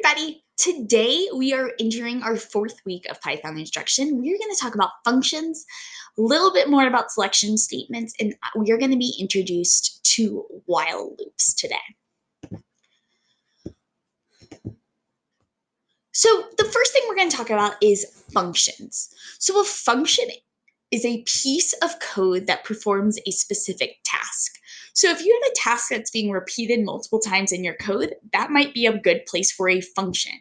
everybody! Today we are entering our fourth week of Python instruction. We're going to talk about functions, a little bit more about selection statements, and we are going to be introduced to while loops today. So the first thing we're going to talk about is functions. So a function is a piece of code that performs a specific task. So if you have a task that's being repeated multiple times in your code, that might be a good place for a function.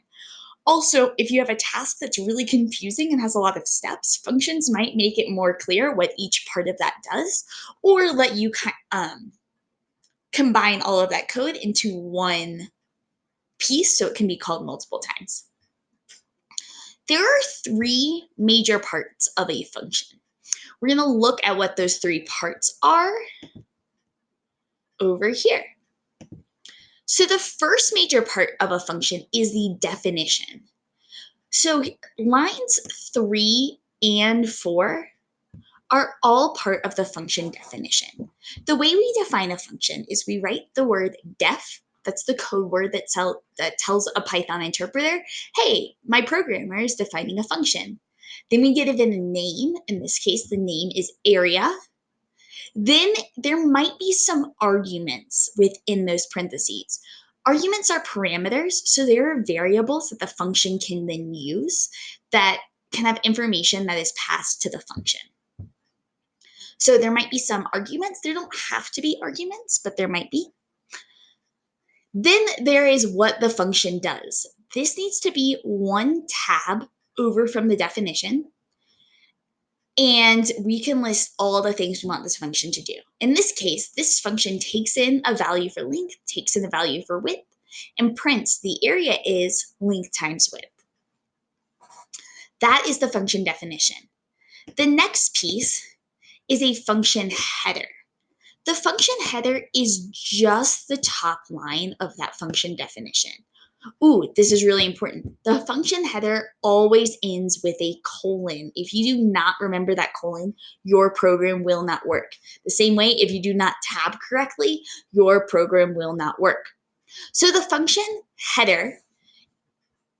Also, if you have a task that's really confusing and has a lot of steps, functions might make it more clear what each part of that does, or let you combine all of that code into one piece so it can be called multiple times. There are three major parts of a function. We're going to look at what those three parts are over here. So the first major part of a function is the definition. So lines 3 and 4 are all part of the function definition. The way we define a function is we write the word def, that's the code word that tells a Python interpreter, hey, my programmer is defining a function. Then we give it a name. In this case, the name is area. Then there might be some arguments within those parentheses. Arguments are parameters, so they are variables that the function can then use that can have information that is passed to the function. So there might be some arguments. There don't have to be arguments, but there might be. Then there is what the function does. This needs to be one tab over from the definition. And we can list all the things we want this function to do. In this case, this function takes in a value for length, takes in a value for width, and prints the area is length times width. That is the function definition. The next piece is a function header. The function header is just the top line of that function definition. Ooh, this is really important. The function header always ends with a colon. If you do not remember that colon, your program will not work. The same way, if you do not tab correctly, your program will not work. So the function header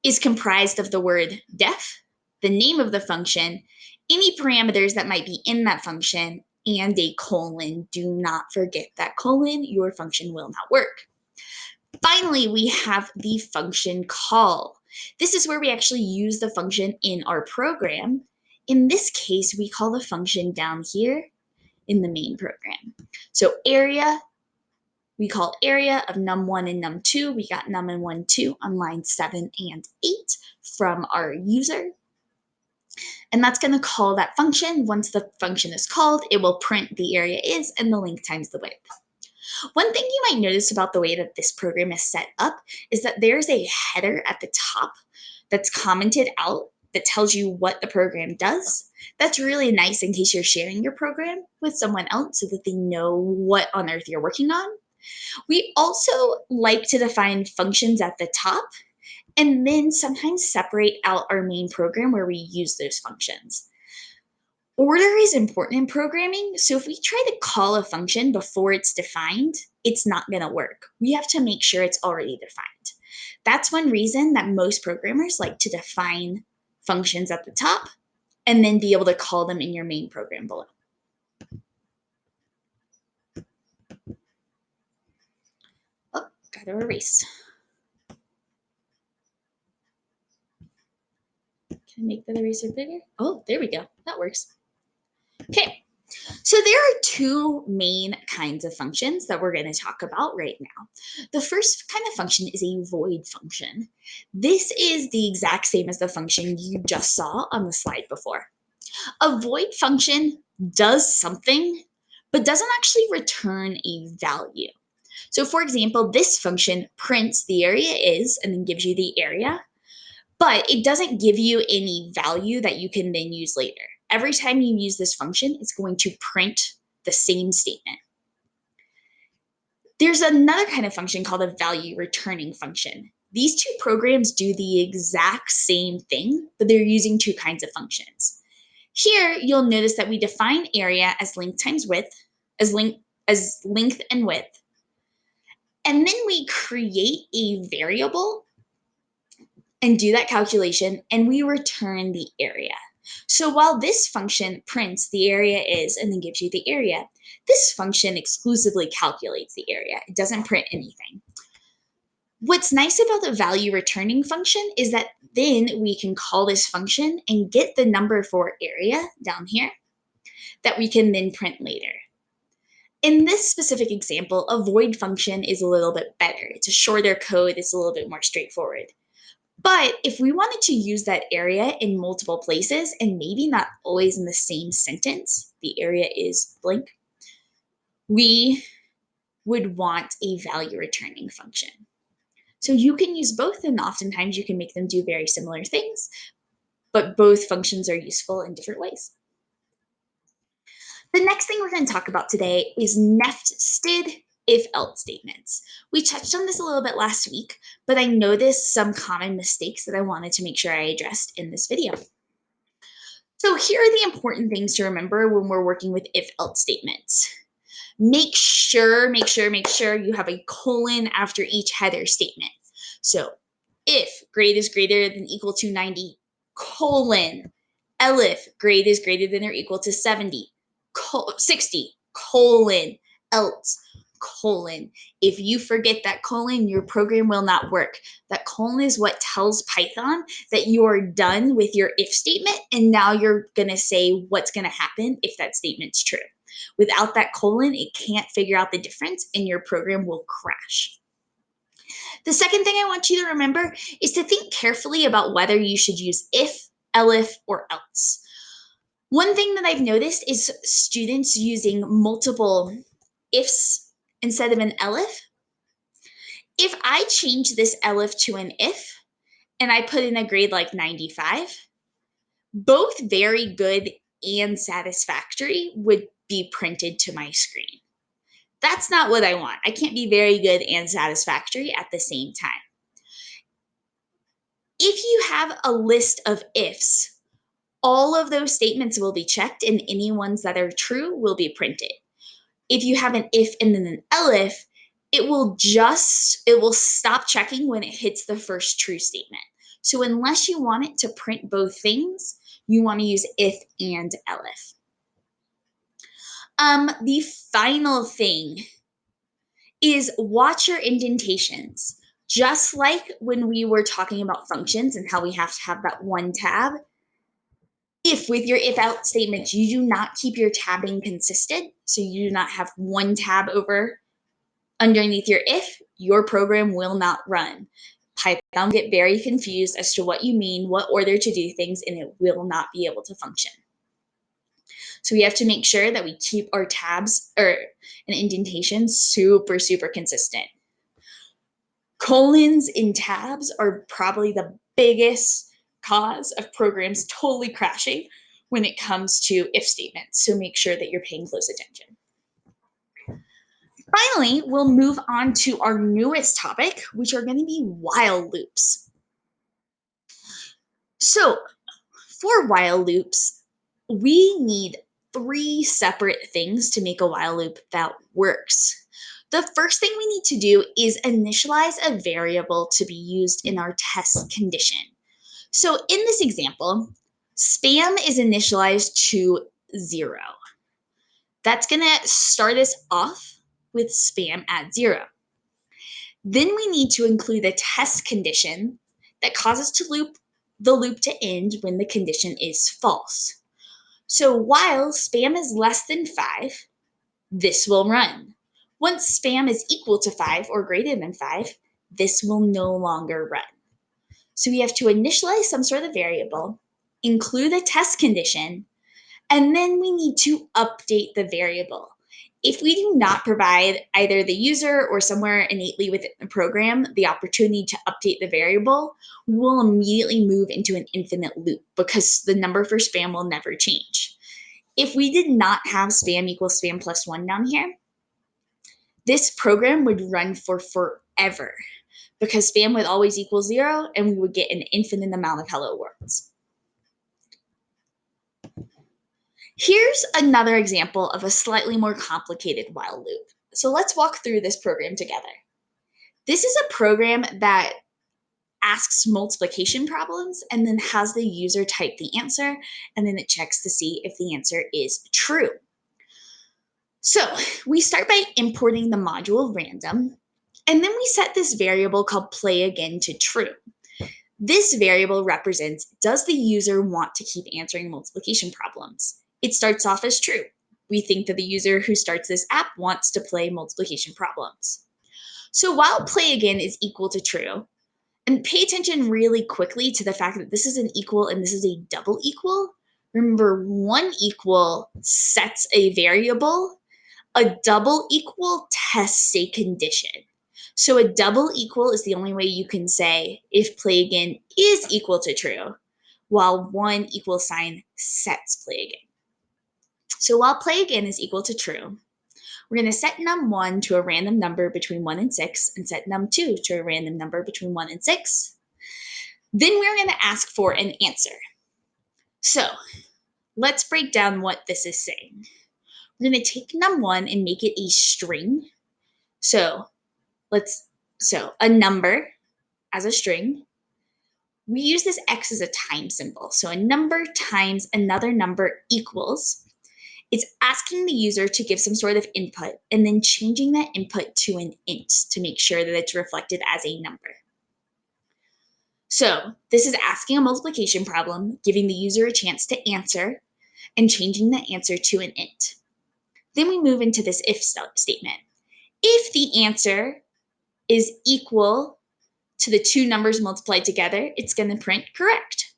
is comprised of the word def, the name of the function, any parameters that might be in that function, and a colon. Do not forget that colon, your function will not work. Finally, we have the function call. This is where we actually use the function in our program. In this case, we call the function down here in the main program. So area, we call area of num1 and num2. We got num and 1, 2 on line 7 and 8 from our user. And that's going to call that function. Once the function is called, it will print the area is and the length times the width. One thing you might notice about the way that this program is set up is that there's a header at the top that's commented out that tells you what the program does. That's really nice in case you're sharing your program with someone else so that they know what on earth you're working on. We also like to define functions at the top and then sometimes separate out our main program where we use those functions. Order is important in programming, so if we try to call a function before it's defined, it's not going to work. We have to make sure it's already defined. That's one reason that most programmers like to define functions at the top and then be able to call them in your main program below. Oh, gotta erase. Can I make the eraser bigger? Oh, there we go. That works. Okay, so there are two main kinds of functions that we're going to talk about right now. The first kind of function is a void function. This is the exact same as the function you just saw on the slide before. A void function does something, but doesn't actually return a value. So for example, this function prints the area is and then gives you the area, but it doesn't give you any value that you can then use later. Every time you use this function, it's going to print the same statement. There's another kind of function called a value returning function. These two programs do the exact same thing, but they're using two kinds of functions. Here, you'll notice that we define area as length times width, as length and width. And then we create a variable and do that calculation, and we return the area. So while this function prints the area is and then gives you the area, this function exclusively calculates the area. It doesn't print anything. What's nice about the value returning function is that then we can call this function and get the number for area down here that we can then print later. In this specific example, a void function is a little bit better. It's a shorter code, it's a little bit more straightforward. But if we wanted to use that area in multiple places and maybe not always in the same sentence, the area is blank, we would want a value returning function. So you can use both, and oftentimes you can make them do very similar things, but both functions are useful in different ways. The next thing we're going to talk about today is nested if-else statements. We touched on this a little bit last week, but I noticed some common mistakes that I wanted to make sure I addressed in this video. So here are the important things to remember when we're working with if-else statements. Make sure you have a colon after each header statement. So if grade is greater than equal to 90, colon, elif grade is greater than or equal to 60, colon, else, colon. If you forget that colon, your program will not work. That colon is what tells Python that you are done with your if statement, and now you're gonna say what's gonna happen if that statement's true. Without that colon, it can't figure out the difference and your program will crash. The second thing I want you to remember is to think carefully about whether you should use if, elif, or else. One thing that I've noticed is students using multiple ifs instead of an elif. If I change this elif to an if and I put in a grade like 95, both very good and satisfactory would be printed to my screen. That's not what I want. I can't be very good and satisfactory at the same time. If you have a list of ifs, all of those statements will be checked and any ones that are true will be printed. If you have an if and then an elif, it will stop checking when it hits the first true statement. So unless you want it to print both things, you want to use if and elif. The final thing is watch your indentations. Just like when we were talking about functions and how we have to have that one tab, if with your if else statements you do not keep your tabbing consistent, so you do not have one tab over underneath your if, your program will not run. Python will get very confused as to what you mean, what order to do things, and it will not be able to function. So we have to make sure that we keep our tabs and indentations super, super consistent. Colons in tabs are probably the biggest cause of programs totally crashing when it comes to if statements. So make sure that you're paying close attention. Finally, we'll move on to our newest topic, which are going to be while loops. So for while loops, we need 3 separate things to make a while loop that works. The first thing we need to do is initialize a variable to be used in our test condition. So in this example, spam is initialized to 0. That's going to start us off with spam at 0. Then we need to include a test condition that causes the loop to end when the condition is false. So while spam is less than 5, this will run. Once spam is equal to 5 or greater than 5, this will no longer run. So we have to initialize some sort of variable, include a test condition, and then we need to update the variable. If we do not provide either the user or somewhere innately within the program the opportunity to update the variable, we will immediately move into an infinite loop because the number for spam will never change. If we did not have spam equals spam plus 1 down here, this program would run for forever because spam would always equal 0 and we would get an infinite amount of hello worlds. Here's another example of a slightly more complicated while loop. So let's walk through this program together. This is a program that asks multiplication problems and then has the user type the answer, and then it checks to see if the answer is true. So we start by importing the module random, and then we set this variable called play again to true. This variable represents, does the user want to keep answering multiplication problems? It starts off as true. We think that the user who starts this app wants to play multiplication problems. So while play again is equal to true, and pay attention really quickly to the fact that this is an equal and this is a double equal. Remember, one equal sets a variable. A double equal tests a condition. So a double equal is the only way you can say if play again is equal to true, while one equal sign sets play again. So while play again is equal to true, we're going to set num1 to a random number between 1 and 6 and set num2 to a random number between 1 and 6. Then we're going to ask for an answer. So let's break down what this is saying. We're going to take num1 and make it a string. So a number as a string. We use this x as a time symbol. So a number times another number equals. It's asking the user to give some sort of input and then changing that input to an int to make sure that it's reflected as a number. So this is asking a multiplication problem, giving the user a chance to answer, and changing the answer to an int. Then we move into this if statement. If the answer is equal to the two numbers multiplied together, it's going to print correct.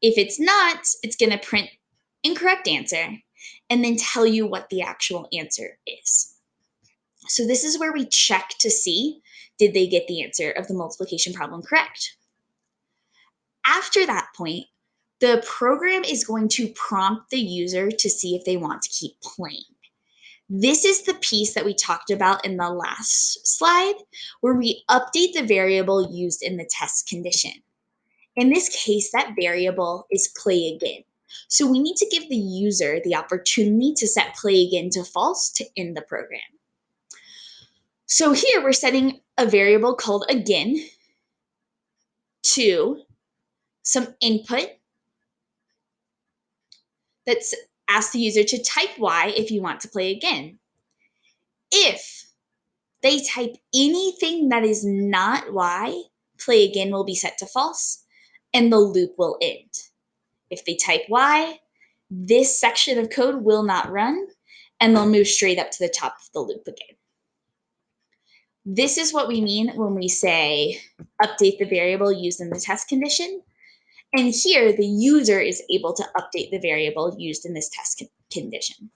If it's not, it's going to print incorrect answer and then tell you what the actual answer is. So this is where we check to see, did they get the answer of the multiplication problem correct? After that point, the program is going to prompt the user to see if they want to keep playing. This is the piece that we talked about in the last slide, where we update the variable used in the test condition. In this case, that variable is play again. So we need to give the user the opportunity to set play again to false to end the program. So here we're setting a variable called again to some input that's asked the user to type Y if you want to play again. If they type anything that is not Y, play again will be set to false and the loop will end. If they type Y, this section of code will not run and they'll move straight up to the top of the loop again. This is what we mean when we say update the variable used in the test condition. And here the user is able to update the variable used in this test condition.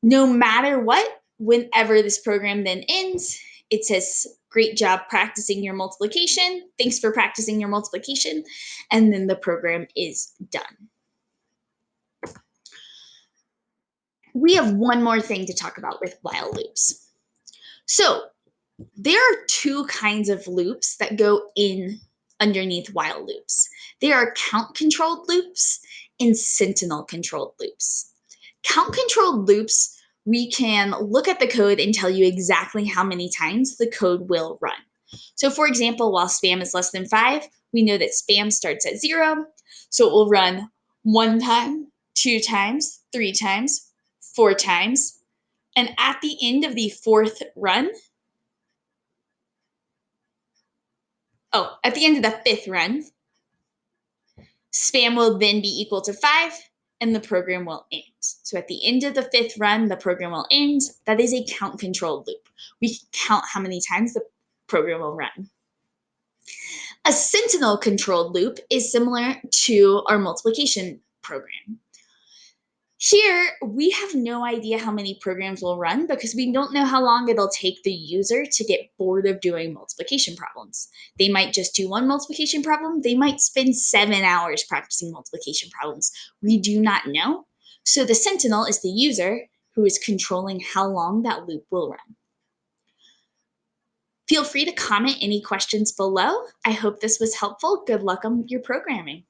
No matter what, whenever this program then ends, it says, great job practicing your multiplication. Thanks for practicing your multiplication. And then the program is done. We have one more thing to talk about with while loops. So there are two kinds of loops that go in underneath while loops. There are count-controlled loops and sentinel-controlled loops. Count-controlled loops, we can look at the code and tell you exactly how many times the code will run. So for example, while spam is less than 5, we know that spam starts at 0, so it will run 1 time, 2 times, 3 times, 4 times, and at the end of the 4th run, at the end of the 5th run, spam will then be equal to 5 and the program will end. So at the end of the 5th run, the program will end. That is a count-controlled loop. We can count how many times the program will run. A sentinel-controlled loop is similar to our multiplication program. Here, we have no idea how many programs will run because we don't know how long it'll take the user to get bored of doing multiplication problems. They might just do one multiplication problem. They might spend 7 hours practicing multiplication problems. We do not know. So the sentinel is the user who is controlling how long that loop will run. Feel free to comment any questions below. I hope this was helpful. Good luck on your programming.